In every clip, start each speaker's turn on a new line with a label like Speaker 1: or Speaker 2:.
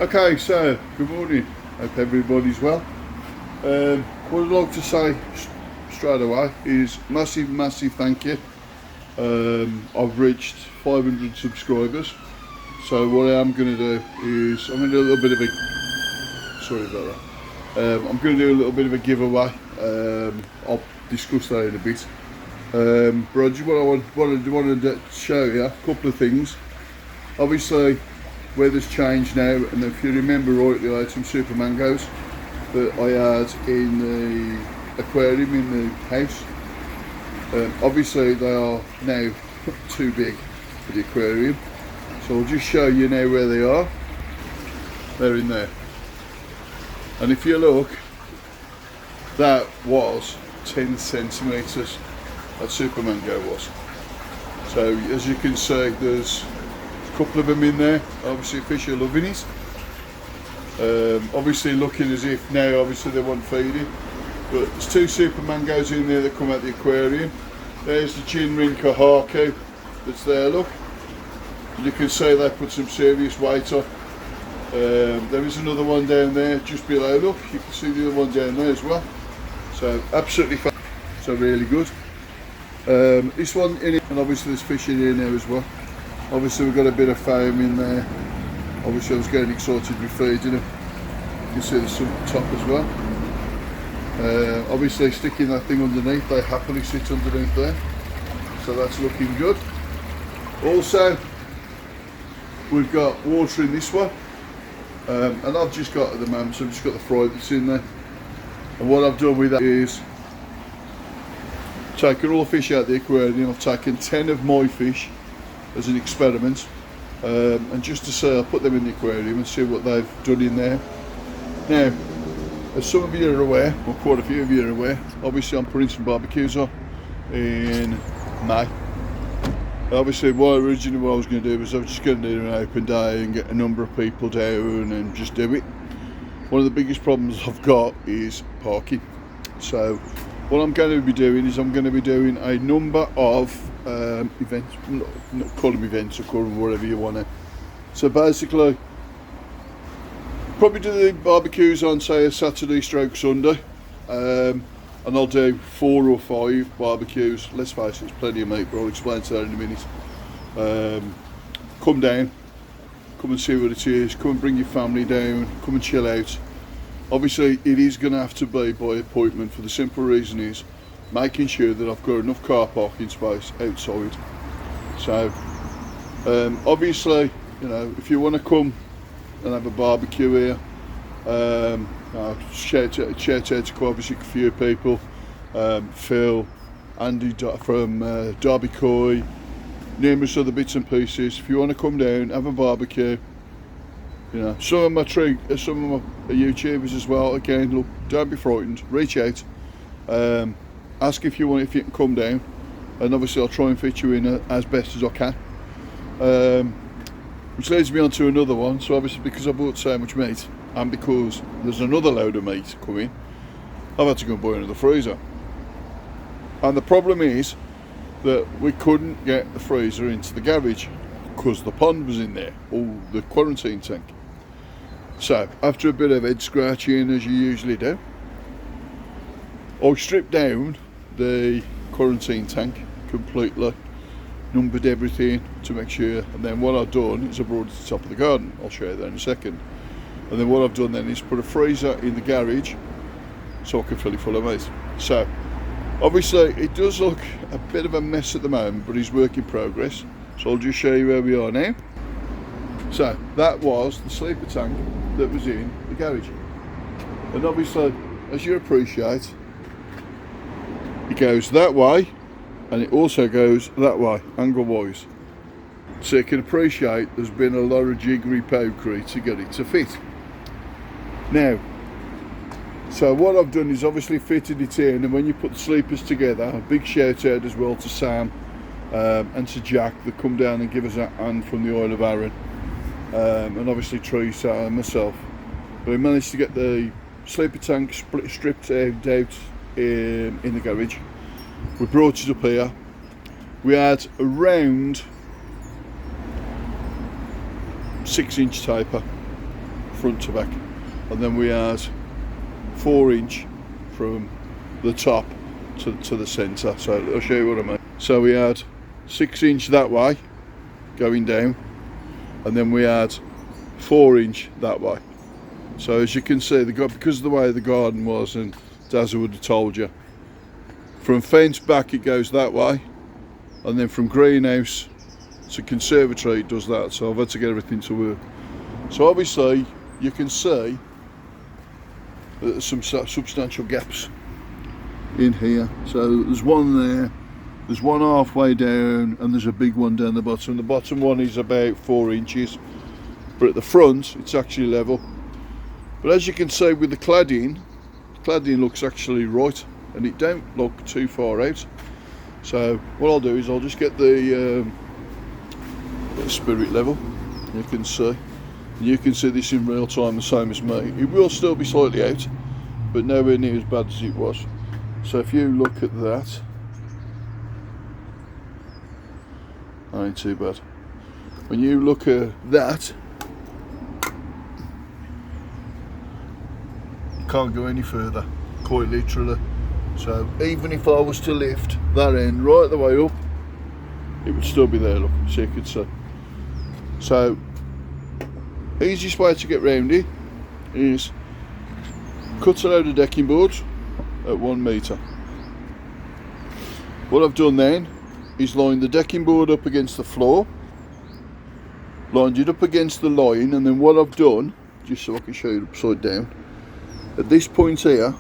Speaker 1: Okay, so good morning. Hope everybody's well. What I'd like to say straight away is massive thank you. I've reached 500 subscribers. So what I am going to do is I'm going to do a little bit of a I'm going to do a little bit of a giveaway. I'll discuss that in a bit. But I just wanted to show you a couple of things. Obviously, weather's changed now, and if you remember rightly, I had some super mangoes that I had in the aquarium in the house. Obviously, they are now too big for the aquarium, so I'll just show you now where they are. They're in there, and if you look, that was 10 centimetres. That super mango was. So as you can see, there's a couple of them in there. Obviously fish are loving it. Obviously looking as if now obviously they want feeding, but there's two super mangoes in there that come out the aquarium. There's the Jinrin Kahaku that's there, look. You can see they put some serious weight on. There is another one down there just below, look. You can see the other one down there as well. So absolutely fun. So really good. This one in it, and obviously there's fish in here now as well. Obviously we've got a bit of foam in there. Obviously I was getting excited with feeding them. You can see there's some top as well. Obviously sticking that thing underneath, they happily sit underneath there. So that's looking good. Also, we've got water in this one. And I've just got at the moment, so I've just got the fry that's in there. And what I've done with that is taken all the fish out of the aquarium. I've taken 10 of my fish as an experiment, and just to say, I'll put them in the aquarium and see what they've done in there. Now, as some of you are aware, or quite a few of you are aware, obviously I'm putting some barbecues on in May. Obviously originally what I was going to do was I was just going to do an open day and get a number of people down and just do it. One of the biggest problems I've got is parking. So what I'm going to be doing is I'm going to be doing a number of events, not call them events or call them whatever you want to. So basically, probably do the barbecues on say a Saturday stroke Sunday, and I'll do 4 or 5 barbecues. Let's face it, it's plenty of meat, but I'll explain to that in a minute. Come down, come and see what it is, come and bring your family down, come and chill out. Obviously it is going to have to be by appointment, for the simple reason is making sure that I've got enough car parking space outside. So obviously, you know, if you want to come and have a barbecue here, shout out to quite obviously a few people, Phil, Andy from Derby Coy, numerous other bits and pieces. If you want to come down, have a barbecue. You know, some of my YouTubers as well. Again, look, don't be frightened. Reach out, ask if you can come down, and obviously I'll try and fit you in as best as I can. Which leads me on to another one. So obviously, because I bought so much meat, and because there's another load of meat coming, I've had to go and buy another freezer. And the problem is that we couldn't get the freezer into the garage because the pond was in there, or the quarantine tank. So after a bit of head scratching, as you usually do, I stripped down the quarantine tank completely, numbered everything to make sure, and then what I've done is I brought it to the top of the garden. I'll show you that in a second. And then what I've done then is put a freezer in the garage so I can fill it full of meat. So obviously it does look a bit of a mess at the moment, but it's work in progress. So I'll just show you where we are now. So that was the sleeper tank that was in the garage, and obviously, as you appreciate, it goes that way and it also goes that way, angle wise. So you can appreciate there's been a lot of jiggery pokery to get it to fit. Now, so what I've done is obviously fitted it in, and when you put the sleepers together, a big shout out as well to Sam and to Jack that come down and give us a hand from the Isle of Arran, and obviously Teresa and myself. But we managed to get the sleeper tank stripped out in the garage. We brought it up here. We had around 6-inch taper front to back, and then we had 4 inch from the top to the centre. So I'll show you what I mean. So we had 6 inch that way going down, and then we had 4 inch that way. So as you can see, because of the way the garden was, and Dazza would have told you, from fence back it goes that way, and then from greenhouse to conservatory it does that. So I've had to get everything to work. So obviously you can see that there's some substantial gaps in here. So there's one there, there's one halfway down, and there's a big one down the bottom. The bottom one is about 4 inches, but at the front it's actually level. But as you can see with the cladding looks actually right, and it don't look too far out. So what I'll do is I'll just get the spirit level. You can see this in real time, the same as me. It will still be slightly out, but nowhere near as bad as it was. So if you look at that, ain't too bad. When you look at that, you can't go any further, quite literally. So even if I was to lift that end right the way up, it would still be there, look, so you could see. So easiest way to get round it is cut a load of decking boards at 1 metre. What I've done then is lined the decking board up against the floor, lined it up against the line, and then what I've done, just so I can show you upside down, at this point here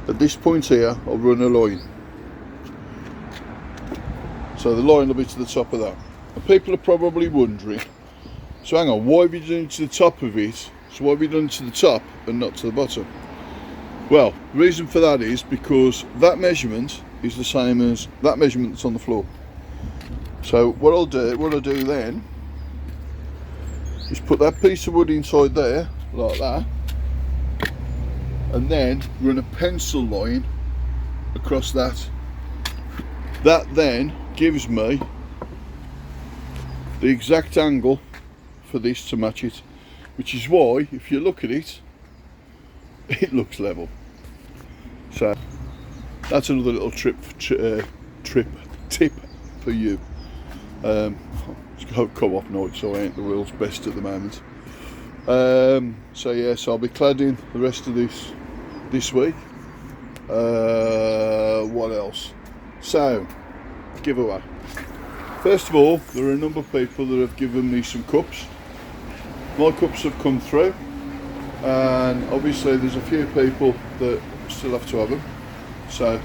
Speaker 1: I'll run a line. So the line will be to the top of that. And people are probably wondering, so hang on, why have you done it to the top of it? So why have you done it to the top and not to the bottom? Well, the reason for that is because that measurement is the same as that measurement that's on the floor. So what I'll do then is put that piece of wood inside there, like that, and then run a pencil line across that. That then gives me the exact angle for this to match it, which is why if you look at it, it looks level. So that's another little tip for you. It's co-op night, so I ain't the world's best at the moment. So yes, I'll be cladding the rest of this week. What else? So, giveaway. First of all, there are a number of people that have given me some cups. My cups have come through, and obviously there's a few people that still have to have them. So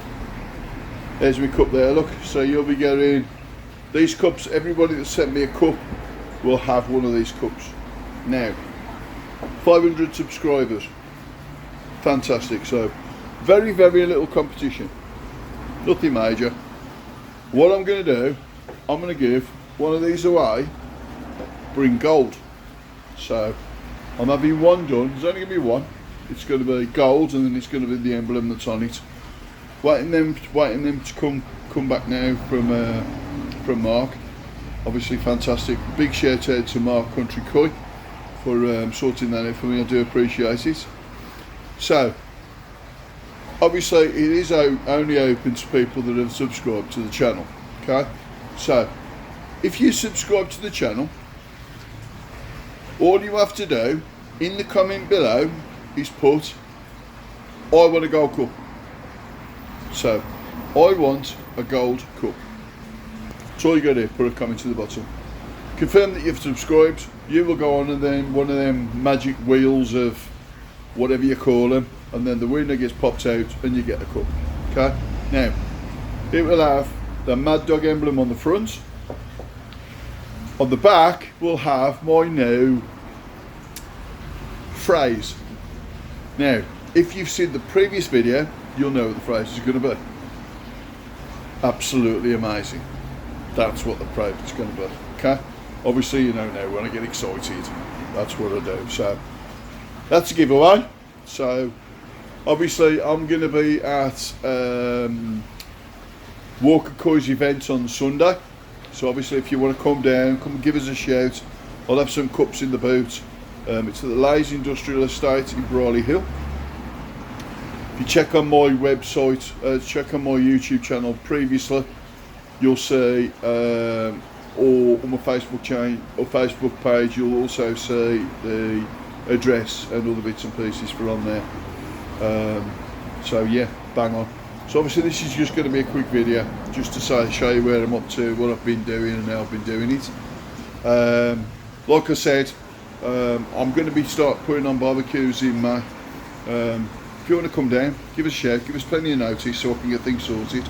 Speaker 1: there's my cup there, look. So you'll be getting these cups. Everybody that sent me a cup will have one of these cups. Now, 500 subscribers, fantastic. So very little competition, nothing major. What I'm going to do, I'm going to give one of these away, bring gold. So I'm having one done. There's only going to be one. It's going to be gold, and then it's going to be the emblem that's on it. Waiting them to come back now from Mark. Obviously fantastic. Big shout out to Mark Country Koi for sorting that out for me. I do appreciate it. So obviously it is only open to people that have subscribed to the channel. Okay, so if you subscribe to the channel, all you have to do in the comment below is put, I want a gold cup. So I want a gold cup. That's all you got to do, put a comment to the bottom. Confirm that you've subscribed. You will go on, and then one of them magic wheels of whatever you call them, and then the winner gets popped out and you get a cup. Okay, now it will have the Mad Dog emblem on the front. On the back we'll have my new phrase. Now if you've seen the previous video, you'll know what the phrase is going to be. Absolutely amazing. That's what the phrase is going to be. Okay, obviously you know now when I get excited, that's what I do. So that's a giveaway. So obviously I'm going to be at Walker Coy's event on Sunday. So obviously if you want to come down, come give us a shout. I'll have some cups in the boot, It's at the Lays Industrial Estate in Brawley Hill. If you check on my website, check on my YouTube channel previously, you'll see, or on my Facebook chain or Facebook page, you'll also see the address and other bits and pieces for on there. So yeah, bang on. So obviously this is just going to be a quick video, just to show you where I'm up to, what I've been doing and how I've been doing it. Like I said, I'm going to be start putting on barbecues in May. If you want to come down, give us a shout, give us plenty of notice so I can get things sorted.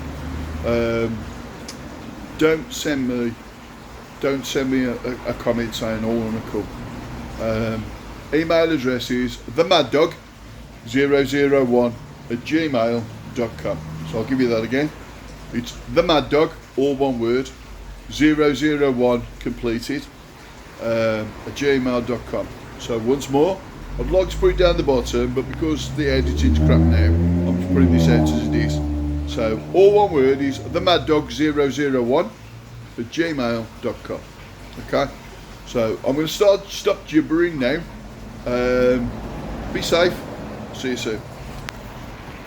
Speaker 1: Don't send me a comment saying I want to come. Email address is themaddog001@gmail.com. So I'll give you that again. It's themaddog, all one word, 001 completed, at gmail.com. So once more, I'd like to put it down the bottom, but because the editing's crap now, I'm just putting this out as it is. So all one word is themaddog001@gmail.com. Okay, so I'm going to stop gibbering now. Be safe. See you soon.